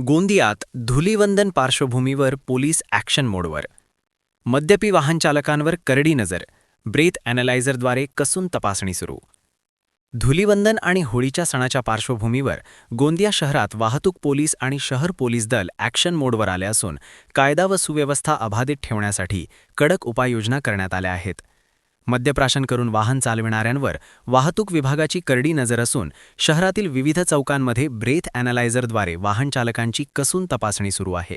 गोंदियात धुलीवंदन पार्श्वभूमीवर police action मोडवर. मद्यपी वाहन चालकांवर करडी नजर. ब्रेथ ॲनालायझरद्वारे कसून तपासणी सुरू. धुलीवंदन आणि होळीच्या सणाच्या पार्श्वभूमीवर गोंदिया शहरात वाहतूक पोलीस आणि शहर पोलीस दल ॲक्शन मोडवर आले असून कायदा व सुव्यवस्था अबाधित ठेवण्यासाठी कडक उपाययोजना करण्यात आल्या आहेत. मद्यप्राशन करून वाहन चालविणाऱ्यांवर वाहतूक विभागाची करडी नजर असून शहरातील विविध चौकांमध्ये ब्रेथ ॲनालायझरद्वारे वाहन चालकांची कसून तपासणी सुरू आहे.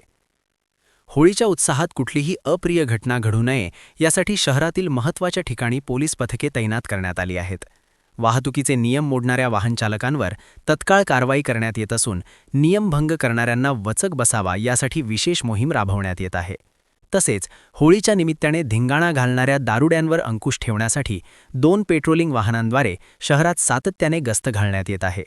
होळीच्या उत्साहात कुठलीही अप्रिय घटना घडू नये यासाठी शहरातील महत्त्वाच्या ठिकाणी पोलीस पथके तैनात करण्यात आली आहेत. वाहतुकीचे नियम मोडणाऱ्या वाहन चालकांवर तत्काळ कारवाई करण्यात येत असून नियमभंग करणाऱ्यांना वचक बसावा यासाठी विशेष मोहीम राबवण्यात येत आहे. तसेच होळीच्या निमित्ताने धिंगाणा घालणाऱ्या दारुड्यांवर अंकुश ठेवण्यासाठी 2 पेट्रोलिंग वाहनांद्वारे शहरात सातत्याने गस्त घालण्यात येत आहे.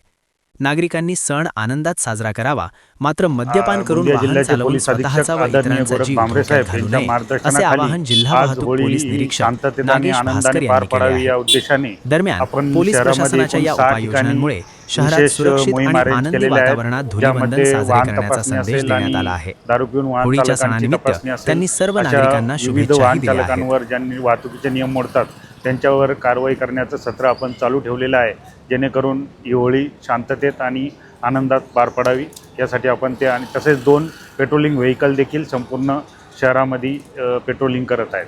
नागरिकांनी सण आनंदात साजरा करावा, मात्र मद्यपान करून वाहन चालवून स्वतःचा व इतरांचा जीव धोक्यात घालू नये, असे आवाहन जिल्हा वाहतूक पोलीस निरीक्षक नागेश भास्कर यांनी केले आहे. दरम्यान पोलीस प्रशासनाच्या या उपाययोजनांमुळे शहरात सुरक्षित आणि आनंदी वातावरणात धुलीवंदन साजरे करण्याचा संदेश देण्यात आला आहे. होळीच्या सणानिमित्त त्यांनी सर्व नागरिकांना शुभेच्छाही दिल्या आहेत. ज्यांनी वाहतुकीचे नियम मोडतात त्यांच्यावर कारवाई करण्याचं सत्र आपण चालू ठेवलेलं आहे, जेणेकरून ही होळी शांततेत आणि आनंदात पार पडावी यासाठी आपण ते आणि तसेच 2 पेट्रोलिंग व्हेकल देखील संपूर्ण शहरामध्ये पेट्रोलिंग करत आहेत.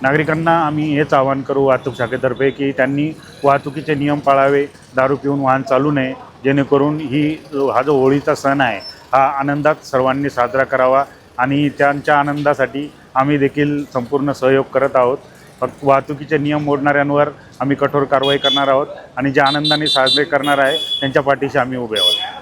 नागरिकांना आम्ही हेच आवाहन करू वाहतूक शाखेतर्फे की त्यांनी वाहतुकीचे नियम पाळावे, दारू पिऊन वाहन चालू नये, जेणेकरून हा जो होळीचा सण आहे हा आनंदात सर्वांनी साजरा करावा आणि त्यांच्या आनंदासाठी आम्ही देखील संपूर्ण सहयोग करत आहोत. फक्त वाहतुकीचे नियम मोडणाऱ्यांवर आम्ही कठोर कारवाई करणार आहोत आणि जे आनंदाने साजरे करणार आहे त्यांच्या पाठीशी आम्ही उभे आहोत.